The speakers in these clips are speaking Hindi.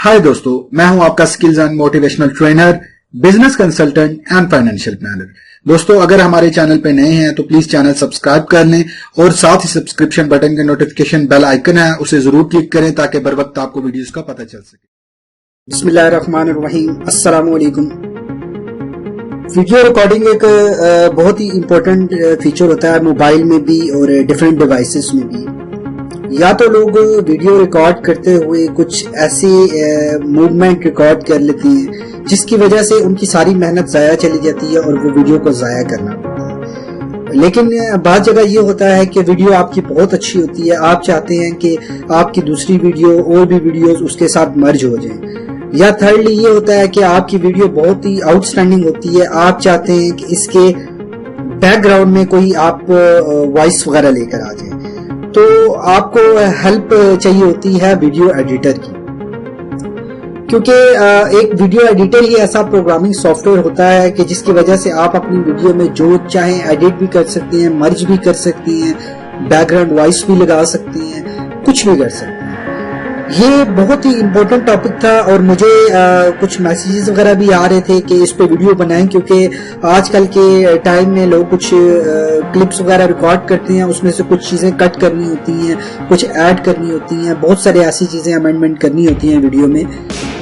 हाय दोस्तों, मैं हूं आपका skills and motivational trainer, business consultant and financial planner. दोस्तों, अगर हमारे चैनल पे नए हैं तो प्लीज चैनल सब्सक्राइब कर लें और साथ ही सब्सक्रिप्शन बटन के नोटिफिकेशन बेल आइकन है उसे जरूर क्लिक करें ताकि बर वक्त आपको वीडियोस का पता चल सके। बिस्मिल्लाहिर्रहमानिर्रहीम, अस्सलाम वालेकुम। वीडियो रिकॉर्डिंग एक बहुत ही इम्पोर्टेंट फीचर होता है मोबाइल में भी और डिफरेंट डिवाइसेस में भी। या तो लोग वीडियो रिकॉर्ड करते हुए कुछ ऐसी मूवमेंट रिकॉर्ड कर लेते हैं जिसकी वजह से उनकी सारी मेहनत जाया चली जाती है और वो वीडियो को जाया करना पड़ता है। लेकिन बात जगह ये होता है कि वीडियो आपकी बहुत अच्छी होती है, आप चाहते हैं कि आपकी दूसरी वीडियो और भी वीडियोस उसके साथ मर्ज हो जाएं। या थर्डली ये होता है कि आपकी वीडियो बहुत ही आउटस्टैंडिंग होती है, आप चाहते हैं कि इसके बैकग्राउंड में कोई आप वॉइस वगैरह लेकर आ जाए, तो आपको हेल्प चाहिए होती है वीडियो एडिटर की। क्योंकि एक वीडियो एडिटर ही ऐसा प्रोग्रामिंग सॉफ्टवेयर होता है कि जिसकी वजह से आप अपनी वीडियो में जो चाहें एडिट भी कर सकती हैं, मर्ज भी कर सकती हैं, बैकग्राउंड वॉइस भी लगा सकती हैं, कुछ भी कर सकती हैं। ये बहुत ही इम्पोर्टेंट टॉपिक था और मुझे कुछ मैसेजेस वगैरह भी आ रहे थे कि इस पे वीडियो बनाएं, क्योंकि आजकल के टाइम में लोग कुछ क्लिप्स वगैरह रिकॉर्ड करते हैं, उसमें से कुछ चीजें कट करनी होती हैं, कुछ ऐड करनी होती हैं, बहुत सारी ऐसी चीजें अमेंडमेंट करनी होती हैं वीडियो में।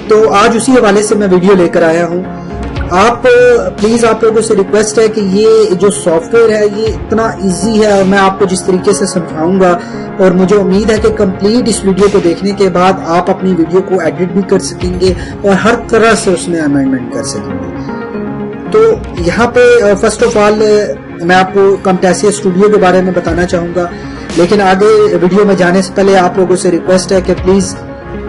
तो आज उसी हवाले से मैं वीडियो लेकर आया हूँ। आप प्लीज, आप लोगों से रिक्वेस्ट है कि ये जो सॉफ्टवेयर है ये इतना इजी है और मैं आपको जिस तरीके से समझाऊंगा, और मुझे उम्मीद है कि कंप्लीट इस वीडियो को देखने के बाद आप अपनी वीडियो को एडिट भी कर सकेंगे और हर तरह से उसमें अमेंडमेंट कर सकेंगे। तो यहाँ पे फर्स्ट ऑफ ऑल मैं आपको camtasia स्टूडियो के बारे में बताना चाहूंगा, लेकिन आगे वीडियो में जाने से पहले आप लोगों से रिक्वेस्ट है कि प्लीज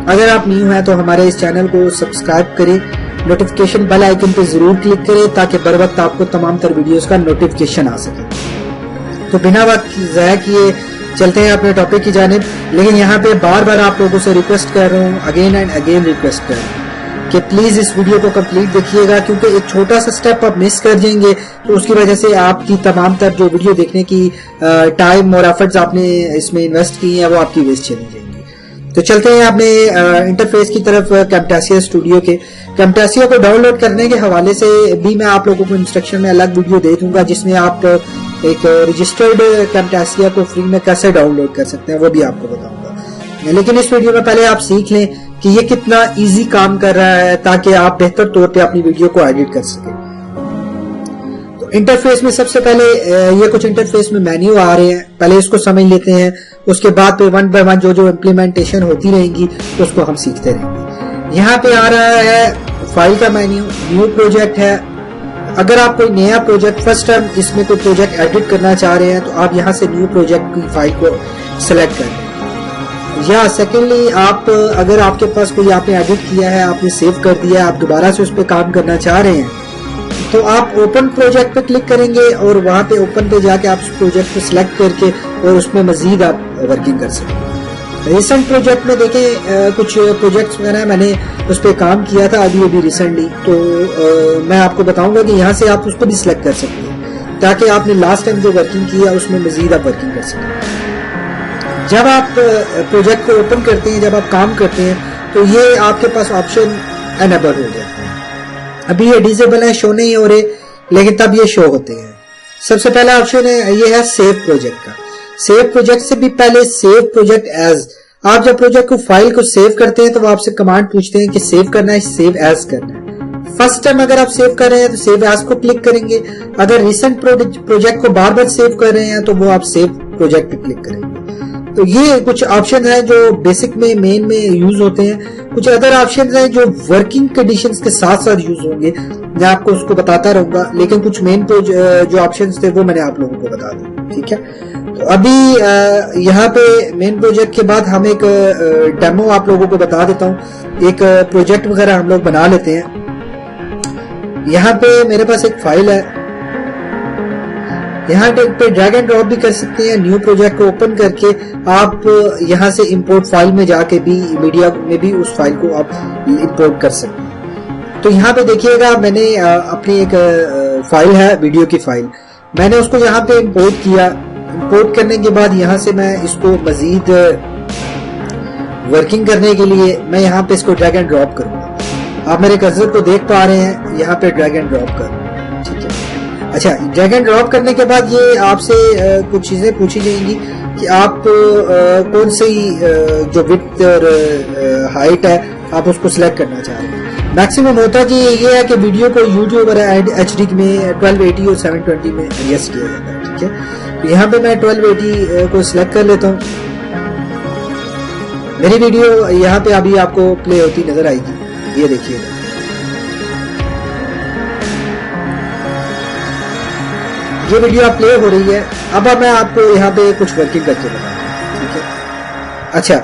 अगर आप न्यू हैं तो हमारे इस चैनल को सब्सक्राइब करें, नोटिफिकेशन बेल आइकन पे जरूर क्लिक करें ताकि बर वक्त आपको तमाम तर वीडियोस का नोटिफिकेशन आ सके। तो बिना वक्त ज़ाया किए चलते हैं अपने टॉपिक की जानिब। लेकिन यहाँ पे बार बार आप लोगों से रिक्वेस्ट कर रहा हूँ, अगेन एंड अगेन रिक्वेस्ट कर रहा हूँ कि प्लीज इस वीडियो को कंप्लीट देखिएगा, क्योंकि एक छोटा सा स्टेप आप मिस कर जाएंगे तो उसकी वजह से आपकी तमाम तर जो वीडियो देखने की टाइम और एफर्ट्स आपने इसमें इन्वेस्ट की हैं वो आपकी वेस्ट चली जाएंगी। तो चलते हैं अपने इंटरफेस की तरफ camtasia स्टूडियो के। camtasia को डाउनलोड करने के हवाले से भी मैं आप लोगों को इंस्ट्रक्शन में अलग वीडियो दे दूंगा, जिसमें आप एक रजिस्टर्ड camtasia को फ्री में कैसे डाउनलोड कर सकते हैं वो भी आपको बताऊंगा। लेकिन इस वीडियो में पहले आप सीख लें कि ये कितना इजी काम कर रहा है ताकि आप बेहतर तौर पे अपनी वीडियो को एडिट कर सकें। तो इंटरफेस में सबसे पहले ये कुछ इंटरफेस में मेन्यू आ रहे हैं, पहले इसको समझ लेते हैं, उसके बाद पे वन बाय वन जो इम्प्लीमेंटेशन होती रहेंगी तो उसको हम सीखते रहेंगे। यहाँ पे आ रहा है फाइल का मेन्यू, न्यू प्रोजेक्ट है। अगर आप कोई नया प्रोजेक्ट फर्स्ट टाइम इसमें कोई प्रोजेक्ट एडिट करना चाह रहे हैं तो आप यहाँ से न्यू प्रोजेक्ट की फाइल को सिलेक्ट कर लें। या सेकेंडली, आप अगर आपके पास कोई आपने एडिट किया है, आपने सेव कर दिया है, आप दोबारा से उस पर काम करना चाह रहे हैं तो आप ओपन प्रोजेक्ट पे क्लिक करेंगे और वहां पे ओपन पे जाके आप उस प्रोजेक्ट को सिलेक्ट करके और उसमें मजीद आप वर्किंग कर सकते हैं। रिसेंट प्रोजेक्ट में देखें कुछ प्रोजेक्ट्स वगैरह मैंने उस पर काम किया था अभी रिसेंटली, तो मैं आपको बताऊंगा कि यहाँ से आप उसको भी सिलेक्ट कर सकते हैं ताकि आपने लास्ट टाइम जो वर्किंग किया उसमें मजीद आप वर्किंग कर सकें। जब आप प्रोजेक्ट को ओपन करते हैं, जब आप काम करते हैं तो ये आपके पास ऑप्शन एनेबल हो जाता है। अभी ये डिसेबल है, शो नहीं हो रहे, लेकिन तब ये शो होते हैं। सबसे पहला ऑप्शन है ये है सेव प्रोजेक्ट का। सेव प्रोजेक्ट से भी पहले सेव प्रोजेक्ट एज, आप जब प्रोजेक्ट को फाइल को सेव करते हैं तो वो आपसे कमांड पूछते हैं कि सेव करना है, सेव एज करना है। फर्स्ट टाइम अगर आप सेव कर रहे हैं तो सेव एज को क्लिक करेंगे, अगर रिसेंट प्रोजेक्ट को बार बार सेव कर रहे हैं तो वो आप सेव प्रोजेक्ट पे क्लिक करेंगे। तो ये कुछ ऑप्शन है जो बेसिक में मेन में यूज होते हैं। कुछ अदर ऑप्शन हैं जो वर्किंग कंडीशंस के साथ साथ यूज होंगे, मैं आपको उसको बताता रहूंगा, लेकिन कुछ मेन जो ऑप्शंस थे वो मैंने आप लोगों को बता दिया। ठीक है, तो अभी यहाँ पे मेन प्रोजेक्ट के बाद हम एक डेमो आप लोगों को बता देता हूँ। एक प्रोजेक्ट वगैरह हम लोग बना लेते हैं। यहाँ पे मेरे पास एक फाइल है, यहाँ पे ड्रैग एंड ड्रॉप भी कर सकते हैं। न्यू प्रोजेक्ट को ओपन करके आप यहाँ से इंपोर्ट फाइल में जाके भी मीडिया में भी उस फाइल को आप इंपोर्ट कर सकते हैं। तो यहाँ पे देखिएगा मैंने अपनी एक फाइल है, वीडियो की फाइल, मैंने उसको यहाँ पे इंपोर्ट किया। इंपोर्ट करने के बाद यहाँ से मैं इसको मजीद वर्किंग करने के लिए मैं यहाँ पे इसको ड्रैग एंड ड्रॉप करूंगा। आप मेरे कर्सर को देख पा रहे हैं, यहाँ पे ड्रैग एंड ड्रॉप कर, ठीक है। अच्छा, ड्रैग एंड ड्रॉप करने के बाद ये आपसे कुछ चीजें पूछी जाएंगी कि आप कौन सी जो विड्थ और हाइट है आप उसको सिलेक्ट करना चाह रहे हैं। मैक्सिमम होता कि ये है कि वीडियो को यूट्यूब और HD में 1280 और 720 में एडजस्ट किया जाता है, ठीक है। तो यहाँ पे मैं 1280 को सिलेक्ट कर लेता हूँ। मेरी वीडियो यहाँ पे अभी आपको प्ले होती नजर आएगी, ये देखिएगा। ये वीडियो आप प्ले हो रही है। अब मैं आपको यहाँ पे कुछ वर्किंग करके बताता हूँ, ठीक है। अच्छा,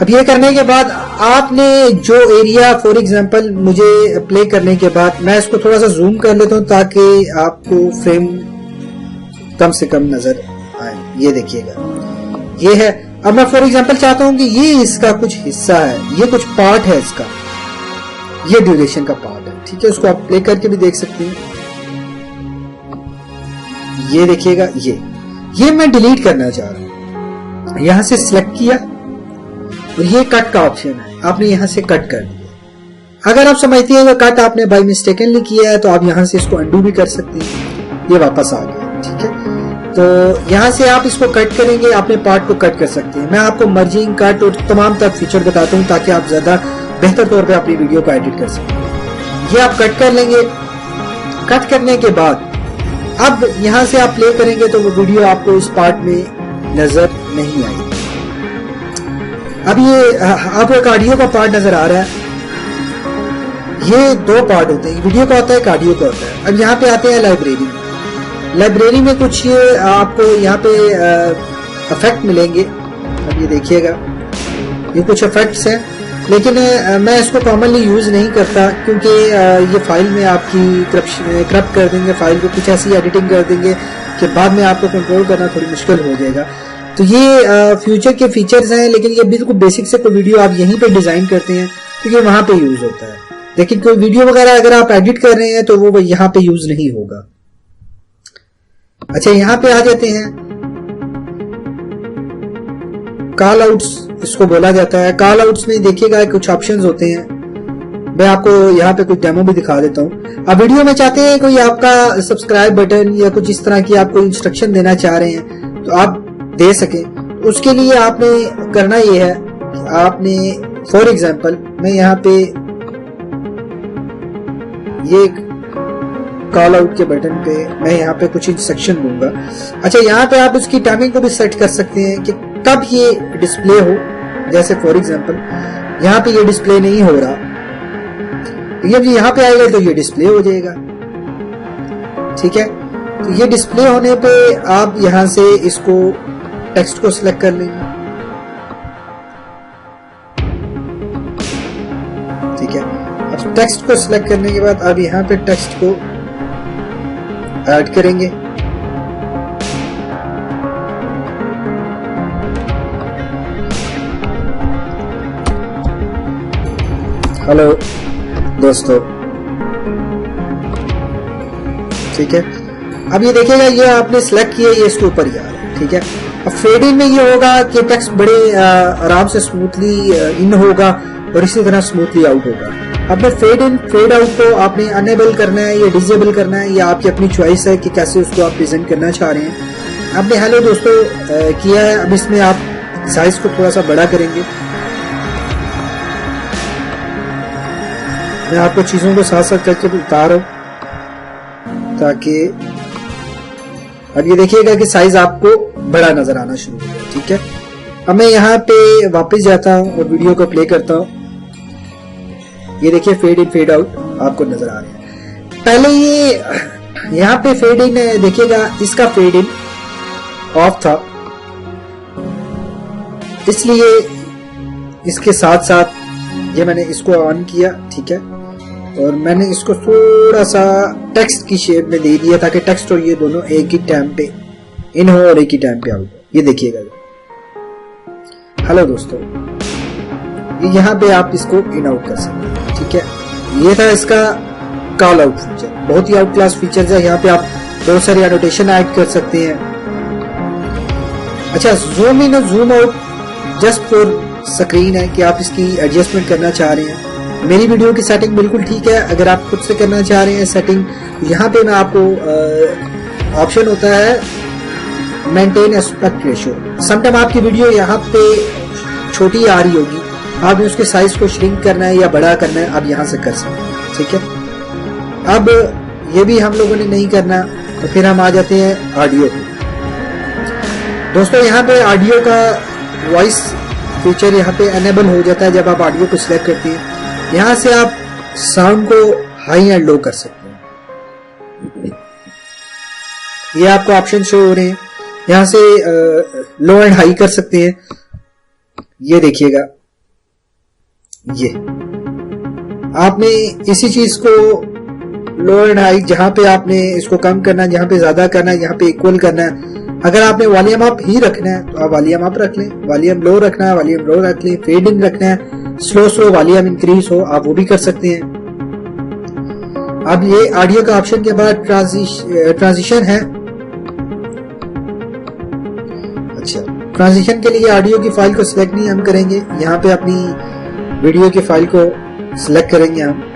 अब ये करने के बाद आपने जो एरिया, फॉर एग्जांपल मुझे प्ले करने के बाद मैं इसको थोड़ा सा जूम कर लेता हूँ ताकि आपको फ्रेम कम से कम नजर आए। ये देखिएगा, ये है। अब मैं फॉर एग्जांपल चाहता हूँ कि ये इसका कुछ हिस्सा है, ये कुछ पार्ट है इसका, ये ड्यूरेशन का पार्ट है, ठीक है। उसको आप प्ले करके भी देख सकते हैं। ये देखिएगा, ये मैं डिलीट करना चाह रहा हूं। यहां से सिलेक्ट किया और ये कट का ऑप्शन है, आपने यहां से कट कर दिया। अगर आप समझते हैं कि कट आपने बाय मिस्टेकनली किया है तो आप यहां से इसको अंडू भी कर सकते हैं। ये वापस आ गया, ठीक है। तो यहां से आप इसको कट करेंगे, अपने पार्ट को कट कर सकते हैं। मैं आपको मर्जिंग, कट और तमाम तरह फीचर बताता हूं ताकि आप ज्यादा बेहतर तौर पर अपनी वीडियो को एडिट कर सकें। ये आप कट कर लेंगे। कट करने के बाद अब यहां से आप प्ले करेंगे तो वो वीडियो आपको इस पार्ट में नजर नहीं आएगी। अब ये आपको एक ऑडियो का पार्ट नजर आ रहा है। ये दो पार्ट होते हैं, वीडियो का होता है, एक ऑडियो का होता है। अब यहाँ पे आते हैं लाइब्रेरी। लाइब्रेरी में कुछ ये आपको यहाँ पे इफेक्ट मिलेंगे। अब ये देखिएगा, ये कुछ इफेक्ट्स हैं, लेकिन मैं इसको कॉमनली यूज नहीं करता क्योंकि ये फाइल में आपकी करप्ट कर देंगे, फाइल को कुछ ऐसी एडिटिंग कर देंगे कि बाद में आपको कंट्रोल करना थोड़ी मुश्किल हो जाएगा। तो ये फ्यूचर के फीचर्स हैं, लेकिन ये बिल्कुल बेसिक से कोई वीडियो आप यहीं पे डिजाइन करते हैं तो ये वहां पे यूज होता है। लेकिन कोई वीडियो वगैरह अगर आप एडिट कर रहे हैं तो वो यहाँ पे यूज नहीं होगा। अच्छा, यहाँ पे आ जाते हैं। कॉल आउट्स इसको बोला जाता है। कॉल आउट्स में देखिएगा कुछ ऑप्शंस होते हैं। मैं आपको यहाँ पे कुछ डेमो भी दिखा देता हूँ। आप वीडियो में चाहते हैं कोई आपका सब्सक्राइब बटन या कुछ इस तरह की आपको इंस्ट्रक्शन देना चाह रहे हैं तो आप दे सके। उसके लिए आपने करना ये है कि आपने फॉर एग्जांपल मैं यहाँ पे ये कॉल आउट के बटन पे मैं यहाँ पे कुछ इंस्ट्रक्शन दूंगा। अच्छा, यहाँ पे आप उसकी टाइमिंग को भी सेट कर सकते हैं कि कब ये डिस्प्ले हो। जैसे फॉर एग्जांपल यहाँ पे ये डिस्प्ले नहीं हो रहा, जब यहाँ पे आएगा तो ये डिस्प्ले हो जाएगा, ठीक है। तो ये डिस्प्ले होने पे आप यहाँ से इसको टेक्स्ट को सिलेक्ट कर लेंगे, ठीक है। अब टेक्स्ट को सिलेक्ट करने के बाद अब यहाँ पे टेक्स्ट को ऐड करेंगे। हेलो दोस्तों, ठीक है। अब ये देखिएगा, ये आपने सिलेक्ट किया, ये इसके ऊपर ही आ रहा है, ठीक है। अब फेड इन में ये होगा कि टेक्स्ट बड़े आराम से स्मूथली इन होगा और इसी तरह स्मूथली आउट होगा। आपने फेड इन फेड आउट को आपने अनेबल करना है या डिसेबल करना है, या आपकी अपनी चॉइस है कि कैसे उसको आप प्रेजेंट करना चाह रहे हैं। आपने हेलो दोस्तों किया है। अब इसमें आप साइज को थोड़ा सा बड़ा करेंगे। मैं आपको चीजों को साथ साथ करके बता रहा हूं ताकि अब ये देखिएगा कि साइज आपको बड़ा नजर आना शुरू हो गया, ठीक है। अब मैं यहाँ पे वापस जाता हूँ और वीडियो को प्ले करता हूँ। ये देखिए फेड इन फेड आउट आपको नजर आ रहा है। पहले ये यहाँ पे फेड इन देखिएगा, इसका फेड इन ऑफ था, इसलिए इसके साथ साथ ये मैंने इसको ऑन किया, ठीक है। और मैंने इसको थोड़ा सा टेक्स्ट की शेप में दे दिया ताकि टेक्स्ट और ये दोनों एक ही टाइम पे इन हो और एक ही टाइम पे आउट हो। ये देखिएगा, हेलो दोस्तों, यहाँ पे आप इसको इन आउट कर सकते हैं, ठीक है। ये था इसका कॉल आउट फीचर, बहुत ही आउट क्लास फीचर है। यहाँ पे आप बहुत सारे एनोटेशन ऐड कर सकते हैं। अच्छा, जूम इन और zoom out just for screen है कि आप इसकी एडजस्टमेंट करना चाह रहे हैं। मेरी वीडियो की सेटिंग बिल्कुल ठीक है। अगर आप खुद से करना चाह रहे हैं सेटिंग, यहाँ पे मैं आपको ऑप्शन होता है मेंटेन एस्पेक्ट रेशियो। समटाइम आपकी वीडियो यहाँ पे छोटी आ रही होगी, आपने उसके साइज को श्रिंक करना है या बड़ा करना है, आप यहाँ से कर सकते हैं। ठीक है, अब ये भी हम लोगों ने नहीं करना, तो फिर हम आ जाते हैं ऑडियो पे। दोस्तों यहाँ पे ऑडियो का वॉइस फीचर यहाँ पे एनेबल हो जाता है जब आप ऑडियो को सिलेक्ट करते हैं। यहाँ से आप साउंड को हाई एंड लो कर सकते हैं। ये आपको ऑप्शन शो हो रहे हैं, यहाँ से लो एंड हाई कर सकते हैं। ये देखिएगा, ये आपने इसी चीज को लो एंड हाई, जहां पे आपने इसको कम करना है, जहां पे ज्यादा करना है, जहां पे इक्वल करना है। अगर आपने वॉल्यूम अप ही रखना है तो आप वॉल्यूम अप रख लें, वॉल्यूम लो रखना है वॉल्यूम लो रख लें, फेड इन रखना है, स्लो वॉल्यूम इंक्रीज हो, आप वो भी कर सकते हैं। अब ये ऑडियो का ऑप्शन के बाद ट्रांजिशन है। अच्छा, ट्रांजिशन के लिए ऑडियो की फाइल को सिलेक्ट नहीं हम करेंगे, यहाँ पे अपनी वीडियो की फाइल को सिलेक्ट करेंगे हम।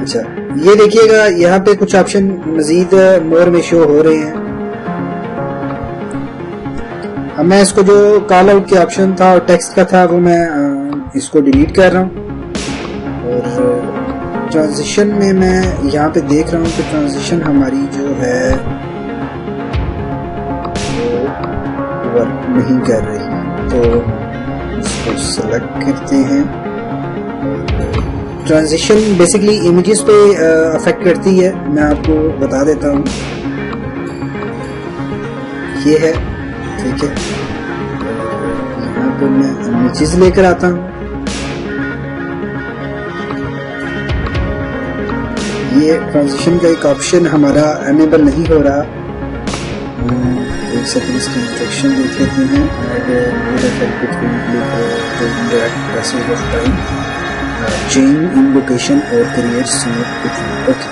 अच्छा, ये देखिएगा यहाँ पे कुछ ऑप्शन मजीद मोर में शो हो रहे हैं। अब मैं इसको जो कॉल आउट के ऑप्शन था और टेक्स्ट का था वो मैं इसको डिलीट कर रहा हूँ। और ट्रांजिशन में मैं यहाँ पे देख रहा हूँ कि ट्रांजिशन हमारी जो है वो वर्क नहीं कर रही, तो इसको सेलेक्ट करते हैं। ट्रांजिशन बेसिकली इमेजेस पे अफेक्ट करती है, मैं आपको बता देता हूँ। ये है, ठीक है, यहाँ पे मैं इमेजेस लेकर आता हूँ। ये ट्रांजिशन का एक ऑप्शन हमारा एनेबल नहीं हो रहा। एक सेकंड इसकी इंस्ट्रक्शन देख लेते हैं। चेंज इन लोकेशन और क्रिएट स्मूथ। ओके,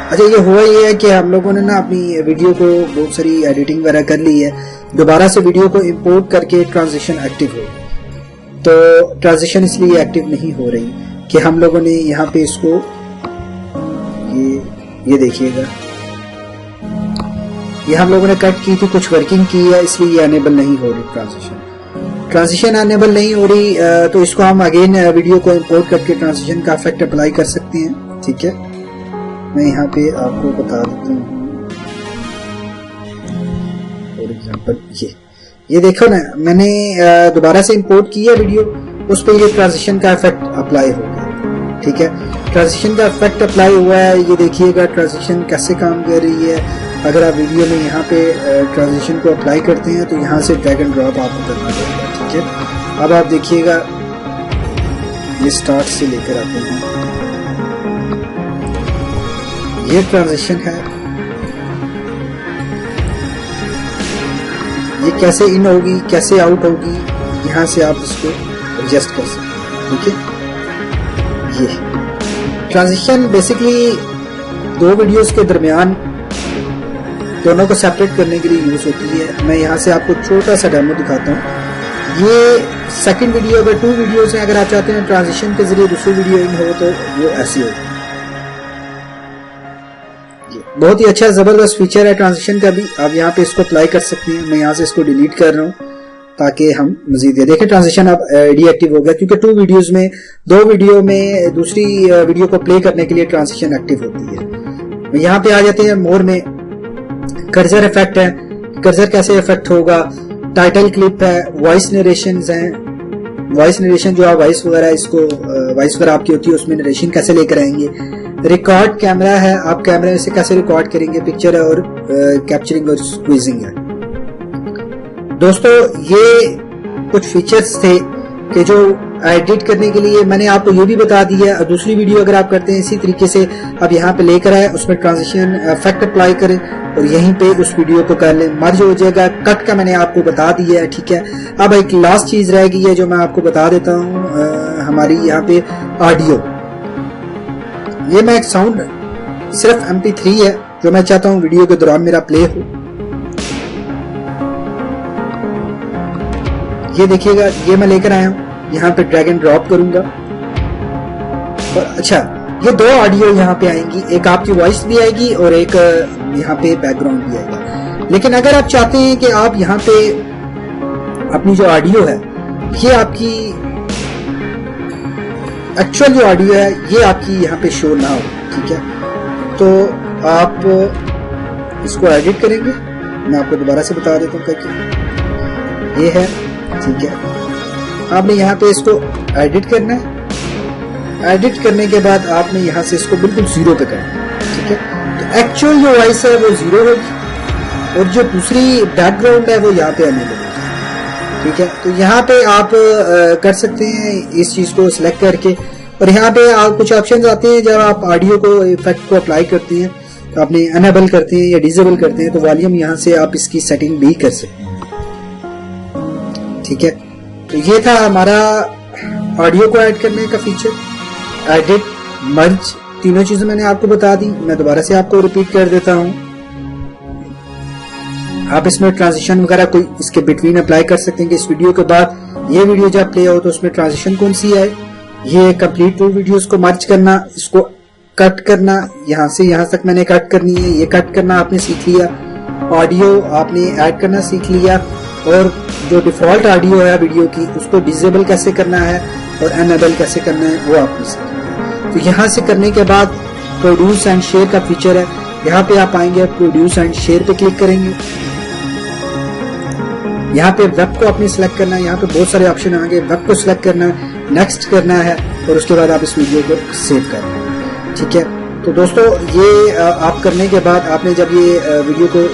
अच्छा, ये हुआ ये है कि हम लोगों ने ना अपनी वीडियो को बहुत सारी एडिटिंग वगैरह कर ली है, दोबारा से वीडियो को इंपोर्ट करके ट्रांजिशन एक्टिव हो, तो ट्रांजिशन इसलिए एक्टिव नहीं हो रही कि हम लोगों ने यहाँ पे इसको ये देखिएगा, ये हम लोगों ने कट की थी, कुछ वर्किंग की है, इसलिए ये अनेबल नहीं हो रही। ट्रांजिशन अनेबल नहीं हो रही, तो इसको हम अगेन वीडियो को इंपोर्ट करके ट्रांजिशन का इफेक्ट अप्लाई कर सकते हैं। ठीक है, मैं यहाँ पे आपको बता देता हूँ। फॉर एग्जांपल ये देखो ना, मैंने दोबारा से इंपोर्ट किया वीडियो, उस पर ये ट्रांजिशन का इफेक्ट अप्लाई हो गया। ठीक है, ट्रांजिशन का इफेक्ट अप्लाई हुआ है। ये देखिएगा ट्रांजिशन कैसे काम कर रही है। अगर आप वीडियो में यहाँ पे ट्रांजिशन को अप्लाई करते हैं तो यहाँ से ड्रैग एंड ड्रॉप आपको करना पड़ेगा। ठीक है, अब आप देखिएगा, ये स्टार्ट से लेकर आते हैं, ये ट्रांजिशन है, ये कैसे इन होगी कैसे आउट होगी, यहाँ से आप इसको एडजस्ट कर सकते हैं। ठीक है, ये ट्रांजिशन बेसिकली दो वीडियोस के दरमियान दोनों को सेपरेट करने के लिए यूज होती है। मैं यहाँ से आपको छोटा सा डेमो दिखाता हूँ। ये सेकंड वीडियो, अगर 2 वीडियोस हैं, अगर आप चाहते हैं ट्रांजिशन के जरिए दूसरी वीडियो इन हो तो वो ऐसी होगी। बहुत ही अच्छा जबरदस्त फीचर है ट्रांजिशन का भी, आप यहाँ पे इसको अप्लाई कर सकते हैं। मैं यहाँ से इसको डिलीट कर रहा हूँ ताकि हम मजीद देखें। ट्रांजिशन अब डीएक्टिव हो गया क्योंकि 2 वीडियोस में, 2 वीडियो में दूसरी वीडियो को प्ले करने के लिए ट्रांजिशन एक्टिव होती है। यहाँ पे आ जाते हैं मोर में, कर्सर इफेक्ट है, कर्सर कैसे इफेक्ट होगा, टाइटल क्लिप है, वॉइस नरेशंस हैं, वॉइस नरेशन जो आप वॉइस वगैरह इसको वॉइस वगैरह आपकी होती है उसमें नरेशन कैसे लेकर आएंगे, रिकॉर्ड कैमरा है, आप कैमरे से कैसे रिकॉर्ड करेंगे, पिक्चर है और कैप्चरिंग और स्क्वीजिंग है। दोस्तों ये कुछ फीचर्स थे कि जो एडिट करने के लिए मैंने आपको ये भी बता दिया। दूसरी वीडियो अगर आप करते हैं इसी तरीके से आप यहाँ पे लेकर आए, उसमें ट्रांजिशन इफेक्ट अप्लाई करें और यहीं पे उस वीडियो को कर लें, मर्ज हो जाएगा। कट का मैंने आपको बता दिया है। ठीक है, अब एक लास्ट चीज रह गई है जो मैं आपको बता देता हूँ, हमारी यहाँ पे ऑडियो। ये मैं एक साउंड सिर्फ MP3 है, जो मैं चाहता हूं वीडियो के दौरान मेरा प्ले हो। ये देखिएगा, ये मैं लेकर आया हूं, यहाँ पे ड्रैग एंड ड्रॉप करूंगा और अच्छा ये दो ऑडियो यहाँ पे आएंगी, एक आपकी वॉइस भी आएगी और एक यहाँ पे बैकग्राउंड भी आएगा। लेकिन अगर आप चाहते हैं कि आप यहाँ पे अपनी जो ऑडियो है ये आपकी एक्चुअल जो ऑडियो है ये आपकी यहाँ पे शो ना हो, ठीक है, तो आप इसको एडिट करेंगे। मैं आपको दोबारा से बता देता हूँ करके, ये है, ठीक है। आपने यहाँ पे इसको एडिट करना है, एडिट करने के बाद आपने यहाँ से इसको बिल्कुल जीरो पे करना है, ठीक है। तो एक्चुअल जो वॉइस है वो जीरो होगी और जो दूसरी बैकग्राउंड है वो यहाँ पे अनेबल होगी, ठीक है। तो यहाँ पे आप कर सकते हैं इस चीज को सिलेक्ट करके और यहाँ पे आप कुछ ऑप्शंस आते हैं जब आप ऑडियो को इफेक्ट को अप्लाई करते हैं तो आपने अनेबल करते हैं या डिसेबल करते हैं तो वॉल्यूम यहाँ से आप इसकी सेटिंग भी कर सकते हैं, ठीक है। तो ये था हमारा ऑडियो को ऐड करने का फीचर, एडिट, मर्ज, तीनों चीजें मैंने आपको बता दी। मैं दोबारा से आपको रिपीट कर देता हूं। आप इसमें ट्रांजिशन वगैरह कोई इसके बिटवीन अप्लाई कर सकते हैं कि इस वीडियो के बाद ये वीडियो जब प्ले हो तो उसमें ट्रांजिशन कौन सी आए। ये कंप्लीट टू वीडियोस को मर्ज करना, इसको कट करना, यहां से यहां तक मैंने कट करनी है, ये कट करना आपने सीख लिया। ऑडियो आपने ऐड करना सीख लिया और जो डिफॉल्ट ऑडियो है वीडियो की उसको डिसेबल कैसे करना है और एनेबल कैसे करना है वो आपने सीख लिया। तो यहाँ से करने के बाद प्रोड्यूस एंड शेयर का फीचर है, यहाँ पे आप आएंगे, प्रोड्यूस एंड शेयर पे क्लिक करेंगे। यहाँ पे वेब को आपने सिलेक्ट करना है, यहाँ पे बहुत सारे ऑप्शन आएंगे, वेब को सिलेक्ट करना है, नेक्स्ट करना है और उसके बाद आप इस वीडियो को सेव करना है, ठीक है। तो दोस्तों ये आप करने के बाद आपने जब ये वीडियो को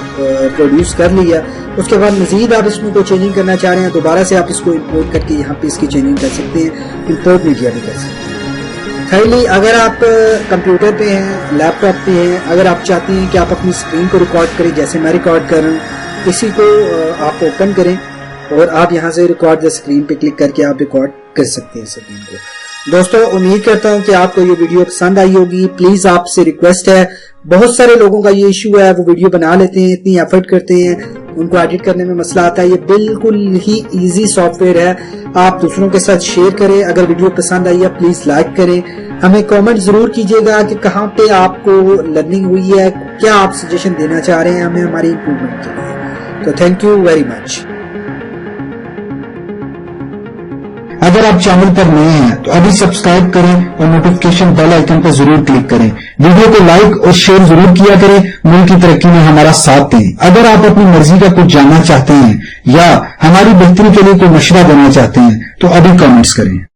प्रोड्यूस कर लिया उसके बाद मजीद आप इसमें कोई चेंजिंग करना चाह रहे हैं दोबारा से आप इसको इंपोर्ट करके यहाँ पे इसकी चेंजिंग कर सकते हैं, इंपोर्ट मीडिया भी कर सकते हैं। थर्डली अगर आप कंप्यूटर पे हैं, लैपटॉप पे हैं, अगर आप चाहते हैं कि आप अपनी स्क्रीन को रिकॉर्ड करें जैसे मैं रिकॉर्ड कर रहा हूँ, इसी को आप ओपन करें और आप यहाँ से रिकॉर्ड द स्क्रीन पे क्लिक करके आप रिकॉर्ड कर सकते हैं स्क्रीन को। दोस्तों उम्मीद करता हूं कि आपको ये वीडियो पसंद आई होगी। प्लीज आपसे रिक्वेस्ट है, बहुत सारे लोगों का ये इश्यू है, वो वीडियो बना लेते हैं, इतनी एफर्ट करते हैं, उनको एडिट करने में मसला आता है। ये बिल्कुल ही इजी सॉफ्टवेयर है, आप दूसरों के साथ शेयर करें। अगर वीडियो पसंद आई है प्लीज लाइक करें, हमें कमेंट जरूर कीजिएगा कि कहाँ पे आपको लर्निंग हुई है, क्या आप सजेशन देना चाह रहे हैं हमें हमारी इम्प्रूवमेंट के लिए। तो थैंक यू वेरी मच। अगर आप चैनल पर नए हैं तो अभी सब्सक्राइब करें और नोटिफिकेशन बेल आइकन पर जरूर क्लिक करें। वीडियो को लाइक और शेयर जरूर किया करें, मुल्क की तरक्की में हमारा साथ दें। अगर आप अपनी मर्जी का कुछ जानना चाहते हैं या हमारी बेहतरी के लिए कोई मशवरा देना चाहते हैं तो अभी कमेंट्स करें।